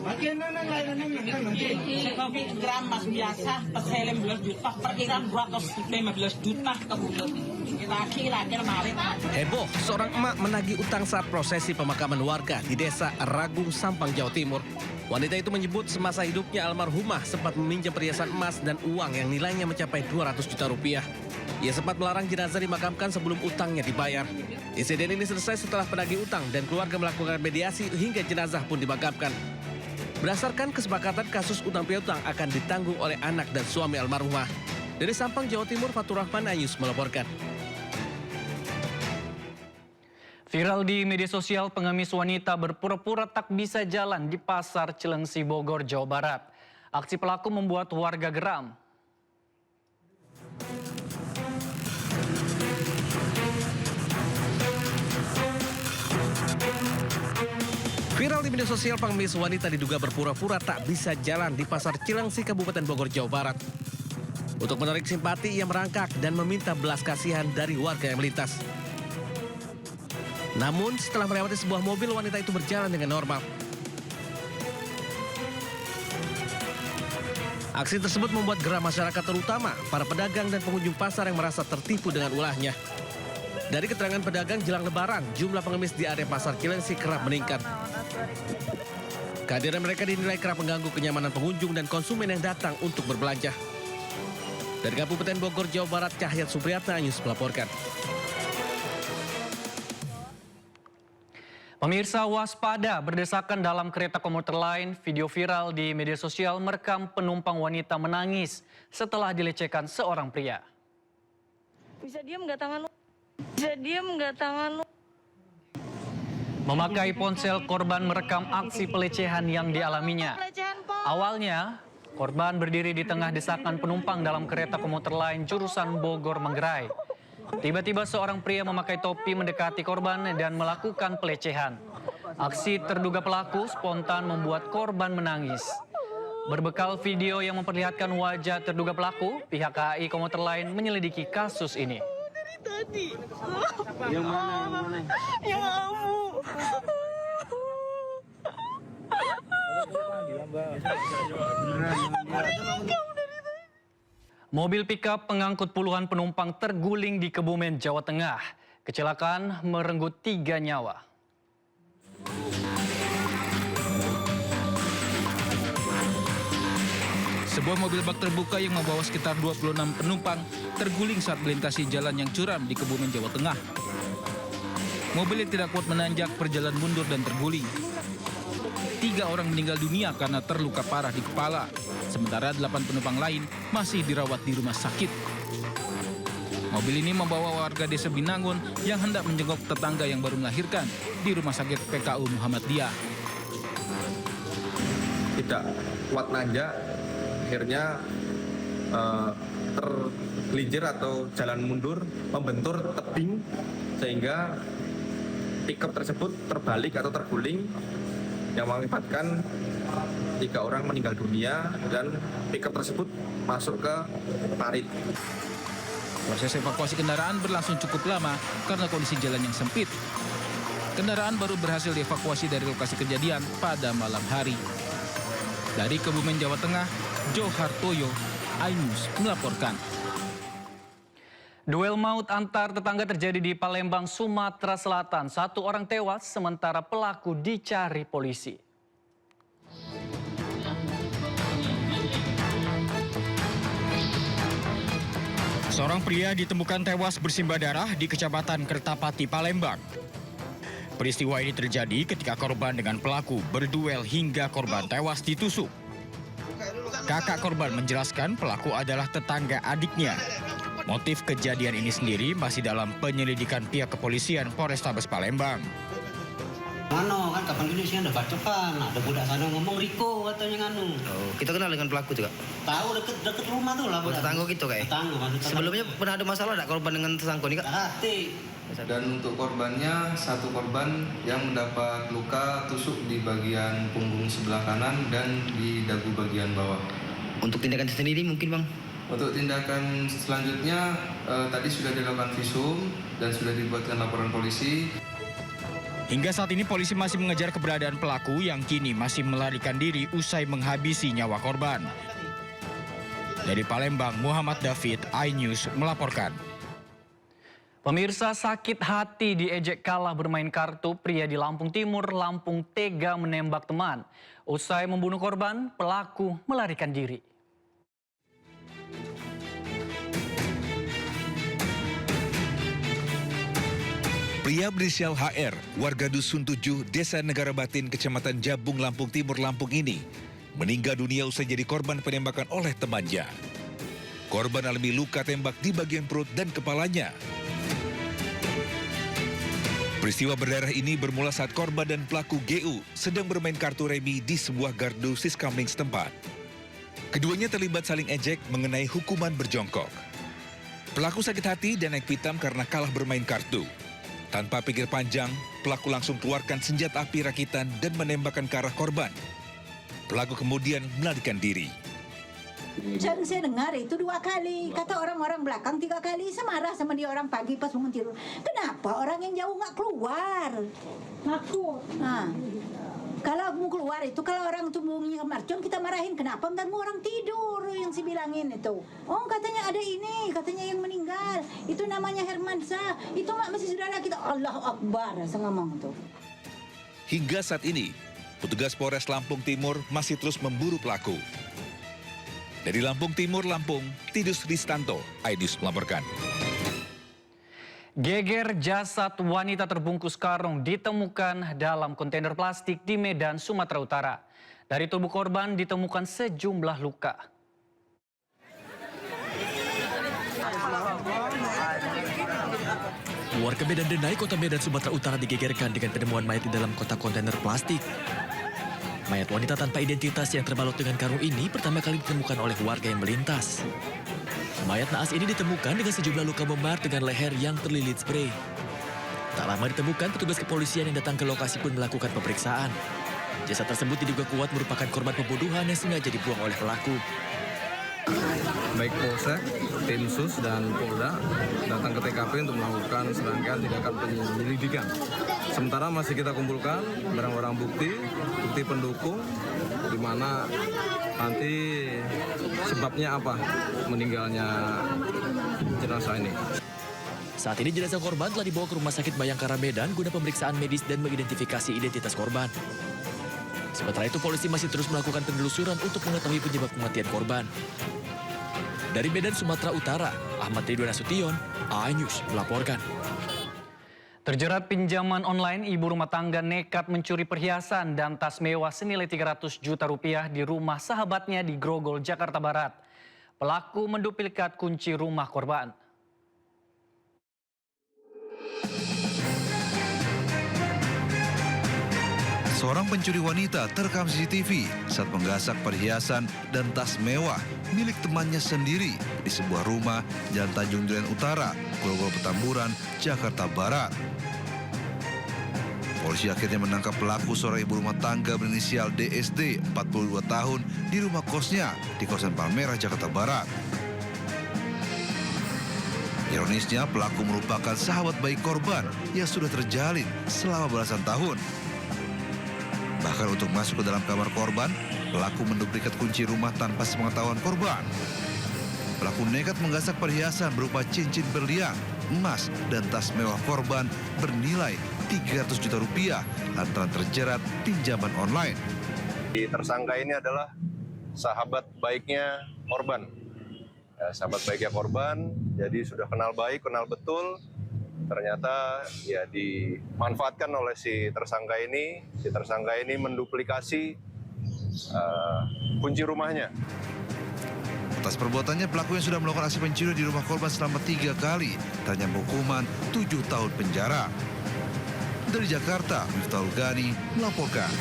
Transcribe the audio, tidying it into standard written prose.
Bagian mana nanti? Gram mas biasa, pas helm 12 juta, perkiraan 215 juta kemudian laki-laki kemarin. Heboh, seorang emak menagih utang saat prosesi pemakaman warga di desa Ragung, Sampang, Jawa Timur. Wanita itu menyebut semasa hidupnya almarhumah sempat meminjam perhiasan emas dan uang yang nilainya mencapai 200 juta rupiah. Ia sempat melarang jenazah dimakamkan sebelum utangnya dibayar. Insiden ini selesai setelah penagih utang dan keluarga melakukan mediasi hingga jenazah pun dimakamkan. Berdasarkan kesepakatan, kasus utang piutang akan ditanggung oleh anak dan suami almarhumah. Dari Sampang, Jawa Timur, Fatur Rahman Ayus melaporkan. Viral di media sosial, pengemis wanita berpura-pura tak bisa jalan di Pasar Cilengsi, Bogor, Jawa Barat. Aksi pelaku membuat warga geram. Viral di media sosial, pengemis wanita diduga berpura-pura tak bisa jalan di Pasar Cilengsi, Kabupaten Bogor, Jawa Barat. Untuk menarik simpati, ia merangkak dan meminta belas kasihan dari warga yang melintas. Namun, setelah melewati sebuah mobil, wanita itu berjalan dengan normal. Aksi tersebut membuat geram masyarakat, terutama para pedagang dan pengunjung pasar yang merasa tertipu dengan ulahnya. Dari keterangan pedagang, jelang Lebaran, jumlah pengemis di area Pasar Cilengsi kerap meningkat. Kehadiran mereka dinilai kerap mengganggu kenyamanan pengunjung dan konsumen yang datang untuk berbelanja. Dari Kabupaten Bogor, Jawa Barat, Cahyat Supriyatna News melaporkan. Pemirsa, waspada berdesakan dalam kereta komuter lain. Video viral di media sosial merekam penumpang wanita menangis setelah dilecehkan seorang pria. Bisa diam nggak tangan lu? Bisa diam nggak tangan lu? Memakai ponsel, korban merekam aksi pelecehan yang dialaminya. Awalnya, korban berdiri di tengah desakan penumpang dalam kereta komuter lain jurusan Bogor-Manggarai. Tiba-tiba seorang pria memakai topi mendekati korban dan melakukan pelecehan. Aksi terduga pelaku spontan membuat korban menangis. Berbekal video yang memperlihatkan wajah terduga pelaku, pihak KAI komuter lain menyelidiki kasus ini. Tadi. Yang mana? Yang kamu. Mobil pickup pengangkut puluhan penumpang terguling di Kebumen, Jawa Tengah. Kecelakaan merenggut 3 nyawa. Sebuah mobil bak terbuka yang membawa sekitar 26 penumpang terguling saat melintasi jalan yang curam di Kebumen, Jawa Tengah. Mobil yang tidak kuat menanjak berjalan mundur dan terguling. 3 orang meninggal dunia karena terluka parah di kepala. Sementara 8 penumpang lain masih dirawat di rumah sakit. Mobil ini membawa warga desa Binangun yang hendak menjenguk tetangga yang baru melahirkan di rumah sakit PKU Muhammadiyah. Tidak kuat nanjak, akhirnya tergelincir atau jalan mundur, membentur tebing sehingga pickup tersebut terbalik atau terguling yang mengakibatkan 3 orang meninggal dunia dan pickup tersebut masuk ke parit. Proses evakuasi kendaraan berlangsung cukup lama karena kondisi jalan yang sempit. Kendaraan baru berhasil dievakuasi dari lokasi kejadian pada malam hari. Dari Kebumen, Jawa Tengah, Johartoyo, iNews melaporkan. Duel maut antar tetangga terjadi di Palembang, Sumatera Selatan. 1 orang tewas sementara pelaku dicari polisi. Seorang pria ditemukan tewas bersimbah darah di Kecamatan Kertapati, Palembang. Peristiwa ini terjadi ketika korban dengan pelaku berduel hingga korban tewas ditusuk. Kakak korban menjelaskan pelaku adalah tetangga adiknya. Motif kejadian ini sendiri masih dalam penyelidikan pihak kepolisian Polrestabes Palembang. Ngano kan kapan gini sih ada bacokan, ada budak sana ngomong Riko katanya nganu. Oh, kita kenal dengan pelaku juga? Tahu deket rumah tuh lah. Tetangga gitu kayak? Tetangga, maksudnya. Sebelumnya pernah ada masalah ada korban dengan tetangga ini kak? Hati. Dan untuk korbannya, 1 korban yang mendapat luka tusuk di bagian punggung sebelah kanan dan di dagu bagian bawah. Untuk tindakan sendiri mungkin bang? Untuk tindakan selanjutnya, tadi sudah dilakukan visum dan sudah dibuatkan laporan polisi. Hingga saat ini polisi masih mengejar keberadaan pelaku yang kini masih melarikan diri usai menghabisi nyawa korban. Dari Palembang, Muhammad David, iNews melaporkan. Pemirsa, sakit hati diejek kalah bermain kartu, pria di Lampung Timur, Lampung tega menembak teman. Usai membunuh korban, pelaku melarikan diri. Pria berinisial HR, warga Dusun 7, Desa Negara Batin, Kecamatan Jabung, Lampung Timur, Lampung ini meninggal dunia usai jadi korban penembakan oleh temannya. Korban alami luka tembak di bagian perut dan kepalanya. Peristiwa berdarah ini bermula saat korban dan pelaku GU sedang bermain kartu remi di sebuah gardu Siskamling setempat. Keduanya terlibat saling ejek mengenai hukuman berjongkok. Pelaku sakit hati dan naik pitam karena kalah bermain kartu. Tanpa pikir panjang, pelaku langsung keluarkan senjata api rakitan dan menembakkan ke arah korban. Pelaku kemudian melarikan diri. Saya dengar itu 2 kali, kata orang-orang belakang 3 kali. Saya marah sama dia orang pagi pas bangun tidur. Kenapa orang yang jauh nggak keluar? Takut. Nah, kalau mau keluar itu, kalau orang tuh mau mercon kita marahin. Kenapa ntar mau orang tidur yang si bilangin itu? Oh katanya ada ini, katanya yang meninggal. Itu namanya Hermansyah. Itu masih saudara kita. Allahu Akbar, saya ngomong tuh. Hingga saat ini, petugas Polres Lampung Timur masih terus memburu pelaku. Dari Lampung Timur, Lampung, Tidus Ristanto, iNews melaporkan. Geger jasad wanita terbungkus karung ditemukan dalam kontainer plastik di Medan, Sumatera Utara. Dari tubuh korban ditemukan sejumlah luka. Warga Medan Denai, Kota Medan, Sumatera Utara digegerkan dengan penemuan mayat di dalam kotak kontainer plastik. Mayat wanita tanpa identitas yang terbalut dengan karung ini pertama kali ditemukan oleh warga yang melintas. Mayat naas ini ditemukan dengan sejumlah luka memar dengan leher yang terlilit spray. Tak lama ditemukan, petugas kepolisian yang datang ke lokasi pun melakukan pemeriksaan. Jasad tersebut diduga kuat merupakan korban pembunuhan yang sengaja dibuang oleh pelaku. Baik Polsek, tim SUS, dan Polda datang ke TKP untuk melakukan serangkaian tindakan penyelidikan. Sementara masih kita kumpulkan barang-barang bukti pendukung, di mana nanti sebabnya apa meninggalnya jenazah ini. Saat ini jenazah korban telah dibawa ke Rumah Sakit Bayangkara Medan guna pemeriksaan medis dan mengidentifikasi identitas korban. Sementara itu polisi masih terus melakukan penelusuran untuk mengetahui penyebab kematian korban. Dari Medan, Sumatera Utara, Ahmad Ridwan Nasution, iNews melaporkan. Terjerat pinjaman online, ibu rumah tangga nekat mencuri perhiasan dan tas mewah senilai 300 juta rupiah di rumah sahabatnya di Grogol, Jakarta Barat. Pelaku menduplikat kunci rumah korban. Seorang pencuri wanita terekam CCTV saat menggasak perhiasan dan tas mewah milik temannya sendiri di sebuah rumah Jalan Tanjung Duren Utara, Grogol Petamburan, Jakarta Barat. Polisi akhirnya menangkap pelaku, seorang ibu rumah tangga berinisial DSD, 42 tahun, di rumah kosnya di kawasan Palmerah, Jakarta Barat. Ironisnya, pelaku merupakan sahabat baik korban yang sudah terjalin selama belasan tahun. Bahkan untuk masuk ke dalam kamar korban, pelaku menduplikat kunci rumah tanpa sepengetahuan korban. Pelaku nekat menggasak perhiasan berupa cincin berlian, emas, dan tas mewah korban bernilai 300 juta rupiah lantaran terjerat pinjaman online. Tersangka ini adalah sahabat baiknya korban. Ya, sahabat baiknya korban, jadi sudah kenal baik, kenal betul. Ternyata ya dimanfaatkan oleh si tersangka ini. Si tersangka ini menduplikasi kunci rumahnya. Atas perbuatannya, pelaku yang sudah melakukan aksi pencurian di rumah korban selama 3 kali terancam hukuman 7 tahun penjara. Dari Jakarta, Miftahul Ghani melaporkan.